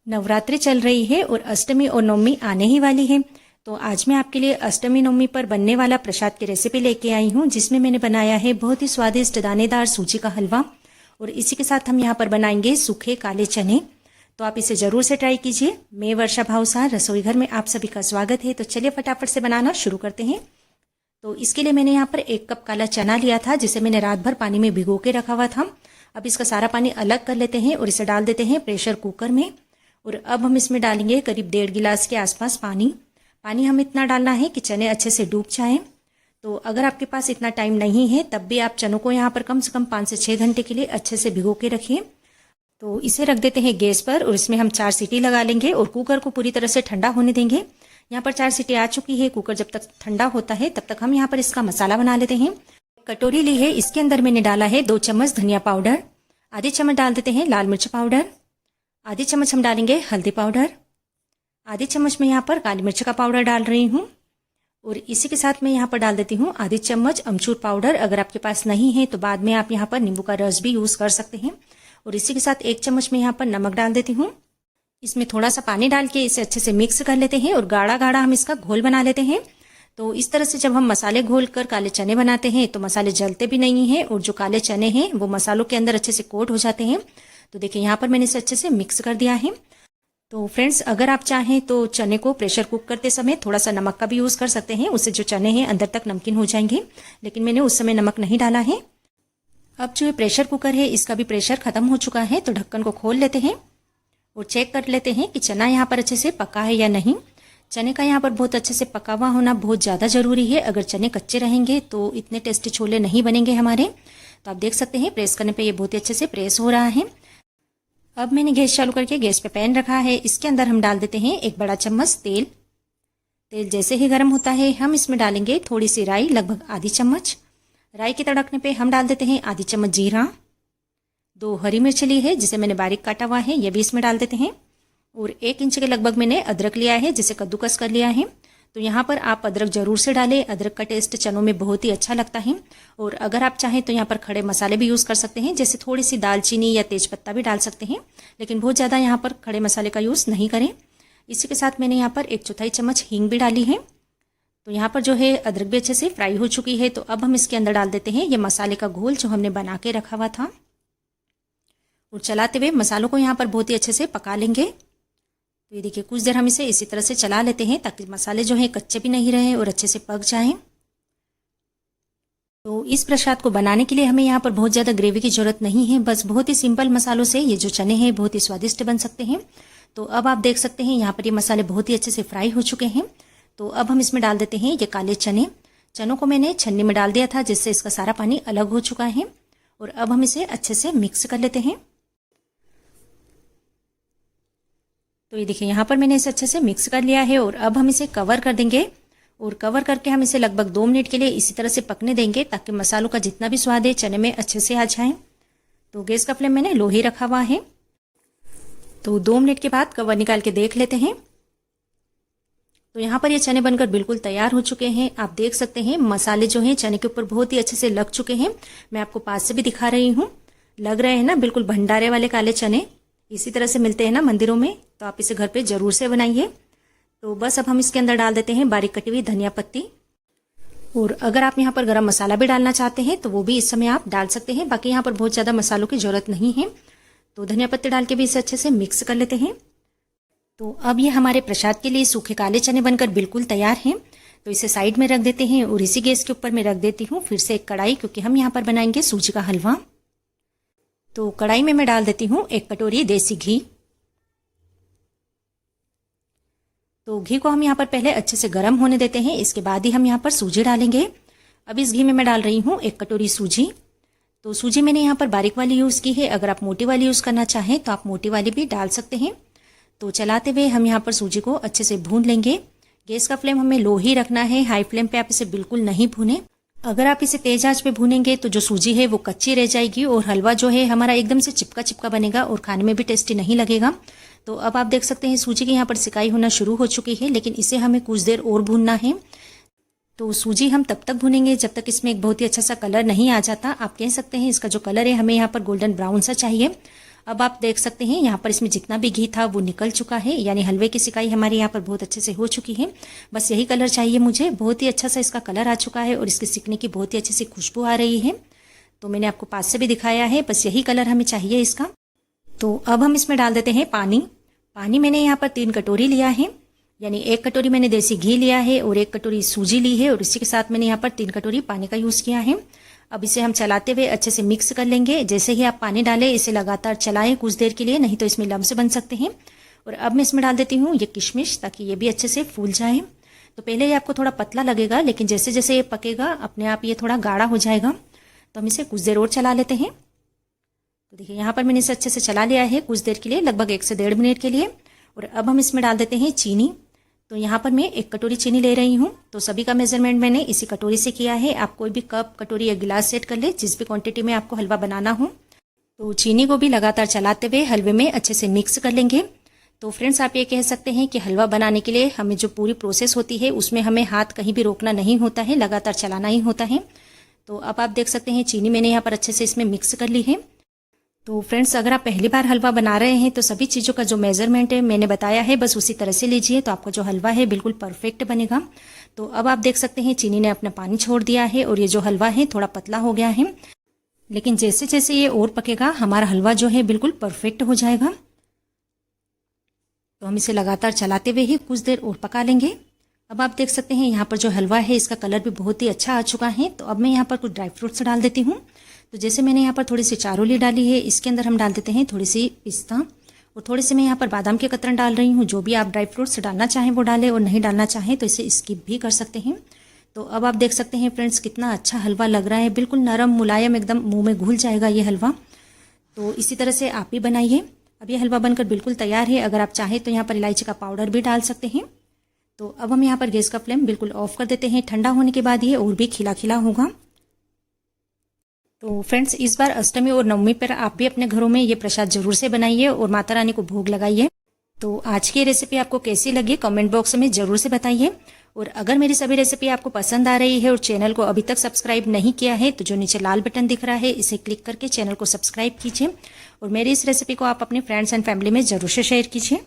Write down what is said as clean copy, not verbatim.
नवरात्रि चल रही है और अष्टमी और नवमी आने ही वाली है। तो आज मैं आपके लिए अष्टमी नवमी पर बनने वाला प्रसाद की रेसिपी लेके आई हूँ, जिसमें मैंने बनाया है बहुत ही स्वादिष्ट दानेदार सूजी का हलवा। और इसी के साथ हम यहाँ पर बनाएंगे सूखे काले चने। तो आप इसे ज़रूर से ट्राई कीजिए। मैं वर्षा भावसार रसोई घर में आप सभी का स्वागत है। तो चलिए फटाफट से बनाना शुरू करते हैं। तो इसके लिए मैंने यहाँ पर 1 कप काला चना लिया था, जिसे मैंने रात भर पानी में भिगो के रखा हुआ था। अब इसका सारा पानी अलग कर लेते हैं और इसे डाल देते हैं प्रेशर कुकर में। और अब हम इसमें डालेंगे करीब 1.5 गिलास के आसपास पानी। पानी हम इतना डालना है कि चने अच्छे से डूब जाएं। तो अगर आपके पास इतना टाइम नहीं है तब भी आप चनों को यहाँ पर कम से कम 5 से 6 घंटे के लिए अच्छे से भिगो के रखिए। तो इसे रख देते हैं गैस पर और इसमें हम 4 सीटी लगा लेंगे और कुकर को पूरी तरह से ठंडा होने देंगे। यहाँ पर 4 सीटी आ चुकी है। कुकर जब तक ठंडा होता है तब तक हम यहाँ पर इसका मसाला बना लेते हैं। कटोरी ली है, इसके अंदर मैंने डाला है 2 चम्मच धनिया पाउडर, आधे चम्मच डाल देते हैं लाल मिर्च पाउडर, आधी चम्मच हम डालेंगे हल्दी पाउडर, आधी चम्मच मैं यहाँ पर काली मिर्च का पाउडर डाल रही हूँ। और इसी के साथ मैं यहाँ पर डाल देती हूँ आधी चम्मच अमचूर पाउडर। अगर आपके पास नहीं है तो बाद में आप यहाँ पर नींबू का रस भी यूज़ कर सकते हैं। और इसी के साथ 1 चम्मच मैं यहाँ पर नमक डाल देती हूँ। इसमें थोड़ा सा पानी डाल के इसे अच्छे से मिक्स कर लेते हैं और गाढ़ा गाढ़ा हम इसका घोल बना लेते हैं। तो इस तरह से जब हम मसाले घोल कर काले चने बनाते हैं तो मसाले जलते भी नहीं हैं और जो काले चने हैं वो मसालों के अंदर अच्छे से कोट हो जाते हैं। तो देखिए यहाँ पर मैंने इसे अच्छे से मिक्स कर दिया है। तो फ्रेंड्स, अगर आप चाहें तो चने को प्रेशर कुक करते समय थोड़ा सा नमक का भी यूज़ कर सकते हैं, उससे जो चने हैं अंदर तक नमकीन हो जाएंगे। लेकिन मैंने उस समय नमक नहीं डाला है। अब जो प्रेशर कुकर है इसका भी प्रेशर खत्म हो चुका है। तो ढक्कन को खोल लेते हैं और चेक कर लेते हैं कि चना यहाँ पर अच्छे से पका है या नहीं। चने का यहाँ पर बहुत अच्छे से पका हुआ होना बहुत ज़्यादा ज़रूरी है। अगर चने कच्चे रहेंगे तो इतने टेस्टी छोले नहीं बनेंगे हमारे। तो आप देख सकते हैं प्रेस करने पे ये बहुत ही अच्छे से प्रेस हो रहा है। अब मैंने गैस चालू करके गैस पे पैन रखा है। इसके अंदर हम डाल देते हैं 1 बड़ा चम्मच तेल। तेल जैसे ही गर्म होता है हम इसमें डालेंगे थोड़ी सी राई, लगभग आधी चम्मच। राई के तड़कने पे हम डाल देते हैं आधी चम्मच जीरा। 2 हरी मिर्च ली है जिसे मैंने बारीक काटा हुआ है, ये भी इसमें डाल देते हैं। और 1 इंच के लगभग मैंने अदरक लिया है जिसे कद्दूकस कर लिया है। तो यहाँ पर आप अदरक जरूर से डालें। अदरक का टेस्ट चनों में बहुत ही अच्छा लगता है। और अगर आप चाहें तो यहाँ पर खड़े मसाले भी यूज़ कर सकते हैं, जैसे थोड़ी सी दालचीनी या तेजपत्ता भी डाल सकते हैं, लेकिन बहुत ज़्यादा यहाँ पर खड़े मसाले का यूज़ नहीं करें। इसी के साथ मैंने यहाँ पर 1/4 चम्मच हींग भी डाली है। तो यहाँ पर जो है अदरक भी अच्छे से फ्राई हो चुकी है। तो अब हम इसके अंदर डाल देते हैं ये मसाले का घोल जो हमने बना के रखा हुआ था। और चलाते हुए मसालों को यहाँ पर बहुत ही अच्छे से पका लेंगे। तो ये देखिए कुछ देर हम इसे इसी तरह से चला लेते हैं ताकि मसाले जो हैं कच्चे भी नहीं रहें और अच्छे से पक जाएं। तो इस प्रसाद को बनाने के लिए हमें यहाँ पर बहुत ज़्यादा ग्रेवी की ज़रूरत नहीं है। बस बहुत ही सिंपल मसालों से ये जो चने हैं बहुत ही स्वादिष्ट बन सकते हैं। तो अब आप देख सकते हैं यहाँ पर ये मसाले बहुत ही अच्छे से फ्राई हो चुके हैं। तो अब हम इसमें डाल देते हैं ये काले चने। चनों को मैंने छन्नी में डाल दिया था जिससे इसका सारा पानी अलग हो चुका है। और अब हम इसे अच्छे से मिक्स कर लेते हैं। तो ये देखिए यहाँ पर मैंने इसे अच्छे से मिक्स कर लिया है। और अब हम इसे कवर कर देंगे और कवर करके हम इसे लगभग 2 मिनट के लिए इसी तरह से पकने देंगे ताकि मसालों का जितना भी स्वाद है चने में अच्छे से आ जाए। तो गैस का फ्लेम मैंने लो ही रखा हुआ है। तो 2 मिनट के बाद कवर निकाल के देख लेते हैं। तो यहाँ पर ये चने बनकर बिल्कुल तैयार हो चुके हैं। आप देख सकते हैं मसाले जो हैं चने के ऊपर बहुत ही अच्छे से लग चुके हैं। मैं आपको पास से भी दिखा रही हूँ। लग रहे हैं ना बिल्कुल भंडारे वाले काले चने। इसी तरह से मिलते हैं ना मंदिरों में। तो आप इसे घर पे जरूर से बनाइए। तो बस अब हम इसके अंदर डाल देते हैं बारीक कटी हुई धनिया पत्ती। और अगर आप यहाँ पर गरम मसाला भी डालना चाहते हैं तो वो भी इस समय आप डाल सकते हैं। बाकी यहाँ पर बहुत ज़्यादा मसालों की ज़रूरत नहीं है। तो धनिया पत्ती डाल के भी इसे अच्छे से मिक्स कर लेते हैं। तो अब ये हमारे प्रसाद के लिए सूखे काले चने बनकर बिल्कुल तैयार हैं। तो इसे साइड में रख देते हैं और इसी गैस के ऊपर मैं रख देती हूँ फिर से एक कढ़ाई, क्योंकि हम यहाँ पर बनाएंगे सूजी का हलवा। तो कढ़ाई में मैं डाल देती हूँ 1 कटोरी देसी घी। तो घी को हम यहाँ पर पहले अच्छे से गर्म होने देते हैं, इसके बाद ही हम यहाँ पर सूजी डालेंगे। अब इस घी में मैं डाल रही हूँ 1 कटोरी सूजी। तो सूजी मैंने यहाँ पर बारीक वाली यूज़ की है। अगर आप मोटी वाली यूज़ करना चाहें तो आप मोटी वाली भी डाल सकते हैं। तो चलाते हुए हम यहाँ पर सूजी को अच्छे से भून लेंगे। गैस का फ्लेम हमें लो ही रखना है, हाई फ्लेम पे आप इसे बिल्कुल नहीं भूनें। अगर आप इसे तेज आंच पे भूनेंगे तो जो सूजी है वो कच्ची रह जाएगी और हलवा जो है हमारा एकदम से चिपका चिपका बनेगा और खाने में भी टेस्टी नहीं लगेगा। तो अब आप देख सकते हैं सूजी की यहाँ पर सिकाई होना शुरू हो चुकी है, लेकिन इसे हमें कुछ देर और भूनना है। तो सूजी हम तब तक भूनेंगे जब तक इसमें एक बहुत ही अच्छा सा कलर नहीं आ जाता। आप कह सकते हैं इसका जो कलर है हमें यहाँ पर गोल्डन ब्राउन सा चाहिए। अब आप देख सकते हैं यहाँ पर इसमें जितना भी घी था वो निकल चुका है, यानी हलवे की सिकाई हमारी यहाँ पर बहुत अच्छे से हो चुकी है। बस यही कलर चाहिए मुझे। बहुत ही अच्छा सा इसका कलर आ चुका है और इसके सिकने की बहुत ही अच्छी सी खुशबू आ रही है। तो मैंने आपको पास से भी दिखाया है, बस यही कलर हमें चाहिए इसका। तो अब हम इसमें डाल देते हैं पानी। पानी मैंने यहाँ पर 3 कटोरी लिया है, यानी 1 कटोरी मैंने देसी घी लिया है और 1 कटोरी सूजी ली है और इसी के साथ मैंने यहाँ पर 3 कटोरी पानी का यूज़ किया है। अब इसे हम चलाते हुए अच्छे से मिक्स कर लेंगे। जैसे ही आप पानी डालें इसे लगातार चलाएं कुछ देर के लिए, नहीं तो इसमें लम्स बन सकते हैं। और अब मैं इसमें डाल देती हूँ ये किशमिश, ताकि ये भी अच्छे से फूल जाए। तो पहले ये आपको थोड़ा पतला लगेगा, लेकिन जैसे जैसे ये पकेगा अपने आप ये थोड़ा गाढ़ा हो जाएगा। तो हम इसे कुछ देर और चला लेते हैं। तो देखिए यहाँ पर मैंने इसे अच्छे से चला लिया है कुछ देर के लिए, लगभग 1 से 1.5 मिनट के लिए। और अब हम इसमें डाल देते हैं चीनी। तो यहाँ पर मैं 1 कटोरी चीनी ले रही हूँ। तो सभी का मेजरमेंट मैंने इसी कटोरी से किया है। आप कोई भी कप, कटोरी या गिलास सेट कर ले जिस भी क्वांटिटी में आपको हलवा बनाना हो। तो चीनी को भी लगातार चलाते हुए हलवे में अच्छे से मिक्स कर लेंगे। तो फ्रेंड्स, आप ये कह सकते हैं कि हलवा बनाने के लिए हमें जो पूरी प्रोसेस होती है उसमें हमें हाथ कहीं भी रोकना नहीं होता है, लगातार चलाना ही होता है। तो अब आप देख सकते हैं चीनी मैंने यहाँ पर अच्छे से इसमें मिक्स कर ली है। तो फ्रेंड्स, अगर आप पहली बार हलवा बना रहे हैं तो सभी चीज़ों का जो मेजरमेंट है मैंने बताया है, बस उसी तरह से लीजिए, तो आपका जो हलवा है बिल्कुल परफेक्ट बनेगा। तो अब आप देख सकते हैं चीनी ने अपना पानी छोड़ दिया है और ये जो हलवा है थोड़ा पतला हो गया है, लेकिन जैसे जैसे ये और पकेगा हमारा हलवा जो है बिल्कुल परफेक्ट हो जाएगा। तो हम इसे लगातार चलाते हुए ही कुछ देर और पका लेंगे। अब आप देख सकते हैं यहाँ पर जो हलवा है इसका कलर भी बहुत ही अच्छा आ चुका है। तो अब मैं यहाँ पर कुछ ड्राई फ्रूट्स डाल देती हूँ। तो जैसे मैंने यहाँ पर थोड़ी सी चारोली डाली है, इसके अंदर हम डाल देते हैं थोड़ी सी पिस्ता और थोड़े से मैं यहाँ पर बादाम के कतरन डाल रही हूँ। जो भी आप ड्राई फ्रूट्स डालना चाहें वो डालें और नहीं डालना चाहें तो इसे स्किप भी कर सकते हैं। तो अब आप देख सकते हैं फ्रेंड्स कितना अच्छा हलवा लग रहा है, बिल्कुल नरम मुलायम, एकदम मुँह में घुल जाएगा ये हलवा। तो इसी तरह से आप भी बनाइए। अब ये हलवा बनकर बिल्कुल तैयार है। अगर आप चाहें तो यहाँ पर इलायची का पाउडर भी डाल सकते हैं। तो अब हम यहाँ पर गैस का फ्लेम बिल्कुल ऑफ कर देते हैं। ठंडा होने के बाद ये और भी खिला खिला होगा। तो फ्रेंड्स, इस बार अष्टमी और नवमी पर आप भी अपने घरों में ये प्रसाद जरूर से बनाइए और माता रानी को भोग लगाइए। तो आज की रेसिपी आपको कैसी लगी कमेंट बॉक्स में जरूर से बताइए। और अगर मेरी सभी रेसिपी आपको पसंद आ रही है और चैनल को अभी तक सब्सक्राइब नहीं किया है तो जो नीचे लाल बटन दिख रहा है इसे क्लिक करके चैनल को सब्सक्राइब कीजिए और मेरी इस रेसिपी को आप अपने फ्रेंड्स एंड फैमिली में जरूर से शेयर कीजिए।